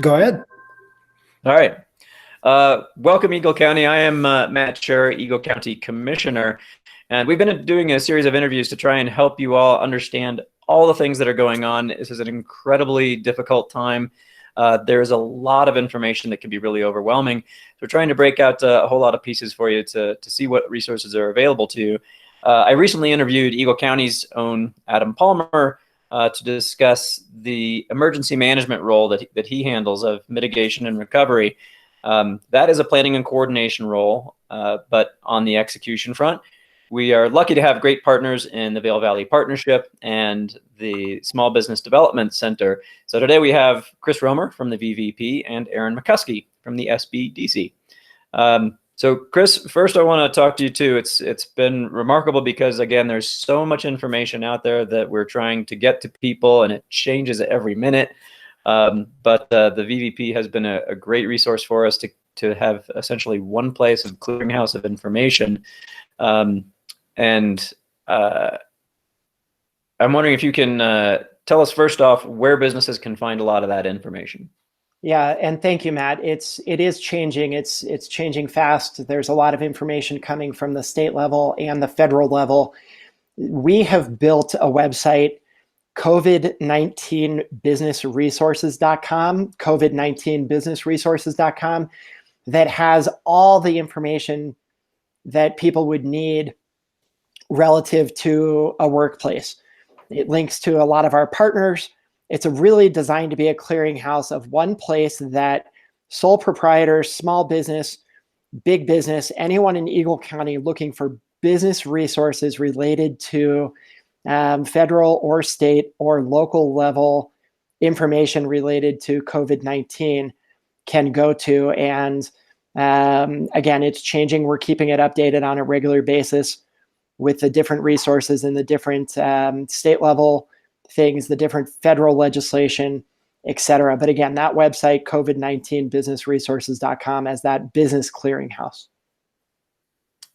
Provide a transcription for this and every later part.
Go ahead. All right. Welcome, Eagle County. I am Matt Scher, Eagle County Commissioner, and we've been doing a series of interviews to try and help you all understand all the things that are going on. This is an incredibly difficult time. There's a lot of information that can be really overwhelming. So we're trying to break out a whole lot of pieces for you to see what resources are available to you. I recently interviewed Eagle County's own Adam Palmer to discuss the emergency management role that he handles of mitigation and recovery. That is a planning and coordination role, but on the execution front, we are lucky to have great partners in the Vail Valley Partnership and the Small Business Development Center. So today we have Chris Romer from the VVP and Aaron McCuskey from the SBDC. So Chris, first I want to talk to you too. It's been remarkable because, again, there's so much information out there that we're trying to get to people, and it changes every minute. But the VVP has been a great resource for us to have essentially one place of clearinghouse of information. And I'm wondering if you can tell us first off where businesses can find a lot of that information. Yeah, and thank you, Matt. It is changing. It's changing fast. There's a lot of information coming from the state level and the federal level. We have built a website, COVID19businessresources.com, COVID19businessresources.com, that has all the information that people would need relative to a workplace. It links to a lot of our partners. It's really designed to be a clearinghouse of one place that sole proprietors, small business, big business, anyone in Eagle County looking for business resources related to federal or state or local level information related to COVID-19 can go to. And again, it's changing. We're keeping it updated on a regular basis with the different resources and the different state level things, the different federal legislation, et cetera. But again, that website, COVID19businessresources.com, as that business clearinghouse.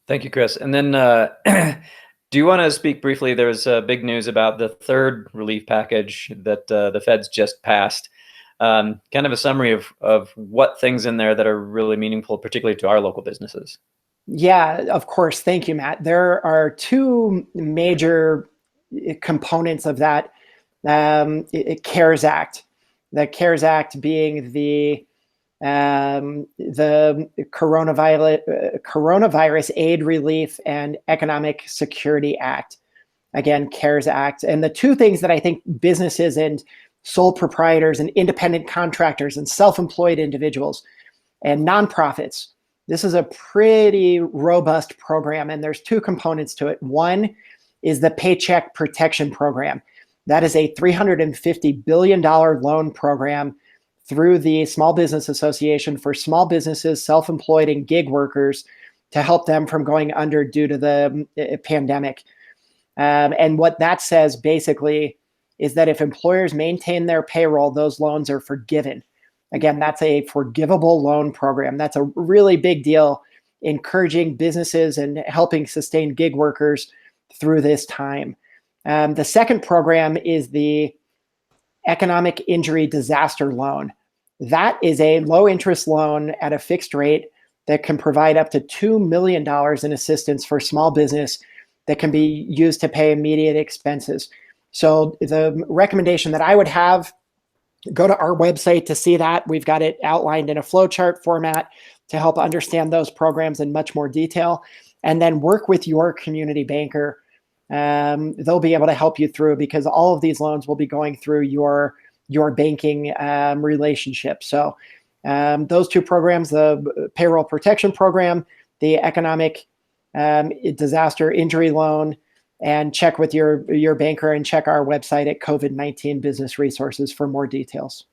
Thank you, Chris. And then do you want to speak briefly? There's big news about the third relief package that the feds just passed. Kind of a summary of what things in there that are really meaningful, particularly to our local businesses. Yeah, of course. Thank you, Matt. There are two major components of that CARES Act. The CARES Act being the Coronavirus Aid Relief and Economic Security Act. Again, CARES Act. And the two things that I think businesses and sole proprietors and independent contractors and self-employed individuals and nonprofits, this is a pretty robust program, and there's two components to it. One is the Paycheck Protection Program. That is a $350 billion loan program through the Small Business Association for small businesses, self-employed, and gig workers to help them from going under due to the pandemic. And what that says basically is that if employers maintain their payroll, those loans are forgiven. Again, that's a forgivable loan program. That's a really big deal, encouraging businesses and helping sustain gig workers through this time. The second program is the Economic Injury Disaster Loan. That is a low interest loan at a fixed rate that can provide up to $2 million in assistance for small business that can be used to pay immediate expenses. So the recommendation that I would have, go to our website to see that. We've got it outlined in a flowchart format to help understand those programs in much more detail, and then work with your community banker. They'll be able to help you through, because all of these loans will be going through your banking relationship. So those two programs, the Payroll Protection Program, the Economic Disaster Injury Loan, and check with your banker and check our website at COVID-19 Business Resources for more details.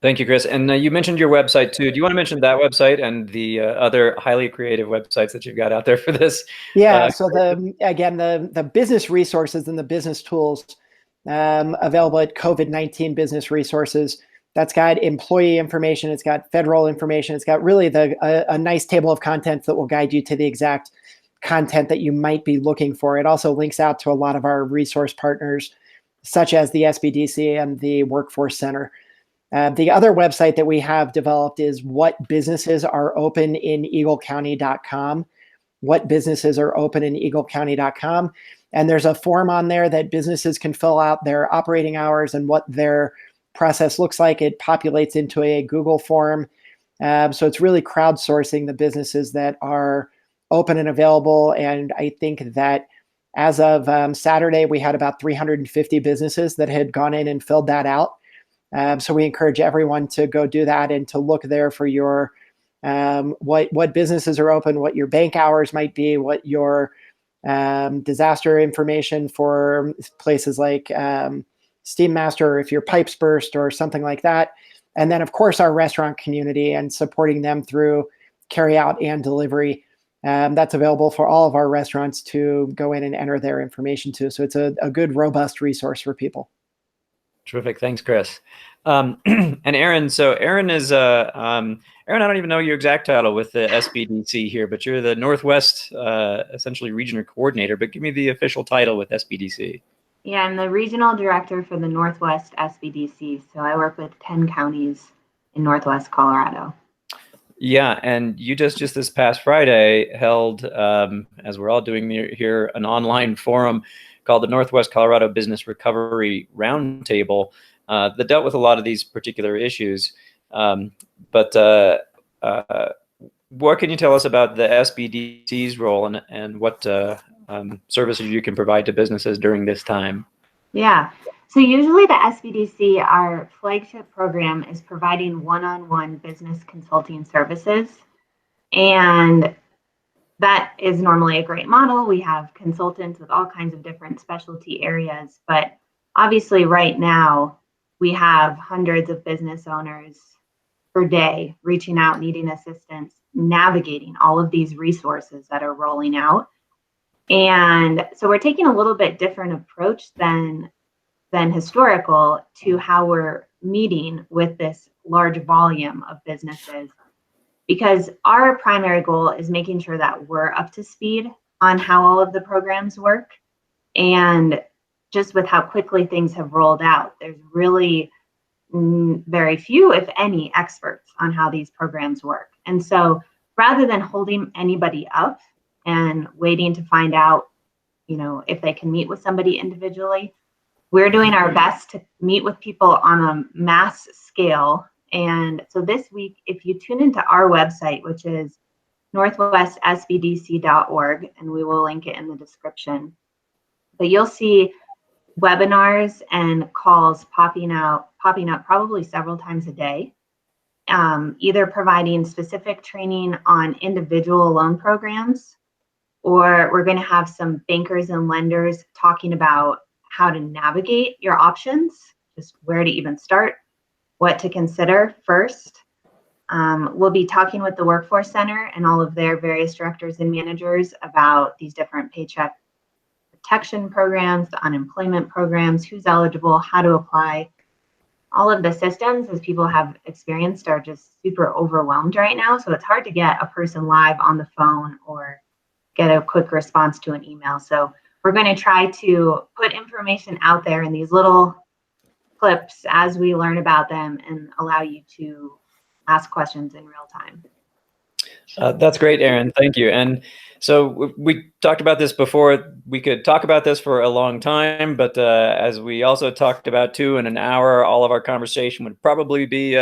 Thank you, Chris. And you mentioned your website too. Do you want to mention that website and the other highly creative websites that you've got out there for this? Yeah. So the business resources and the business tools available at COVID-19 Business Resources. That's got employee information. It's got federal information. It's got really a nice table of contents that will guide you to the exact content that you might be looking for. It also links out to a lot of our resource partners, such as the SBDC and the Workforce Center. The other website that we have developed is whatbusinessesareopeninEagleCounty.com. WhatbusinessesareopeninEagleCounty.com. And there's a form on there that businesses can fill out their operating hours and what their process looks like. It populates into a Google form. So it's really crowdsourcing the businesses that are open and available. And I think that as of Saturday, we had about 350 businesses that had gone in and filled that out. So we encourage everyone to go do that and to look there for your what businesses are open, what your bank hours might be, what your disaster information for places like Steam Master, or if your pipes burst or something like that. And then, of course, our restaurant community and supporting them through carry out and delivery. That's available for all of our restaurants to go in and enter their information to. So it's a good, robust resource for people. Terrific. Thanks, Chris. And Aaron, so Aaron is, Aaron, I don't even know your exact title with the SBDC here, but you're the Northwest, essentially regional coordinator, but give me the official title with SBDC. Yeah, I'm the regional director for the Northwest SBDC. So I work with 10 counties in Northwest Colorado. Yeah, and you just this past Friday held, as we're all doing here, an online forum called the Northwest Colorado Business Recovery Roundtable that dealt with a lot of these particular issues. But what can you tell us about the SBDC's role and what services you can provide to businesses during this time? Yeah. So usually the SBDC, our flagship program, is providing one-on-one business consulting services. And that is normally a great model. We have consultants with all kinds of different specialty areas. But obviously right now, we have hundreds of business owners per day reaching out, needing assistance, navigating all of these resources that are rolling out. And so we're taking a little bit different approach than historical to how we're meeting with this large volume of businesses, because our primary goal is making sure that we're up to speed on how all of the programs work. And just with how quickly things have rolled out, there's really very few, if any, experts on how these programs work. And so rather than holding anybody up and waiting to find out, if they can meet with somebody individually, we're doing our best to meet with people on a mass scale. And so this week, if you tune into our website, which is northwestsbdc.org, and we will link it in the description, but you'll see webinars and calls popping up probably several times a day, either providing specific training on individual loan programs, or we're going to have some bankers and lenders talking about how to navigate your options, just where to even start, what to consider first. We'll be talking with the Workforce Center and all of their various directors and managers about these different paycheck protection programs, the unemployment programs, who's eligible, how to apply. All of the systems, as people have experienced, are just super overwhelmed right now. So it's hard to get a person live on the phone or get a quick response to an email. So we're going to try to put information out there in these little clips as we learn about them and allow you to ask questions in real time. That's great, Aaron. Thank you. And so we talked about this before. We could talk about this for a long time, but as we also talked about too, in an hour, all of our conversation would probably be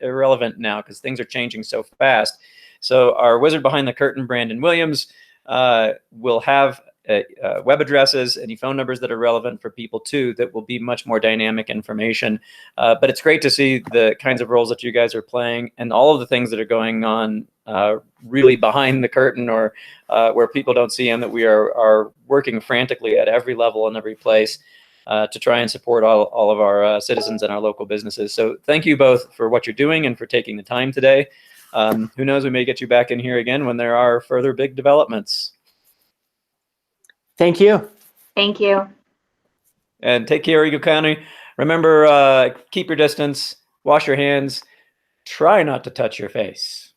irrelevant now because things are changing so fast. So our wizard behind the curtain, Brandon Williams, will have web addresses, any phone numbers that are relevant for people too, that will be much more dynamic information. But it's great to see the kinds of roles that you guys are playing and all of the things that are going on really behind the curtain, or where people don't see them, that we are working frantically at every level and every place to try and support all of our citizens and our local businesses. So thank you both for what you're doing and for taking the time today. Who knows, we may get you back in here again when there are further big developments. Thank you. Thank you. And take care, Eagle County. Remember, keep your distance, wash your hands, try not to touch your face.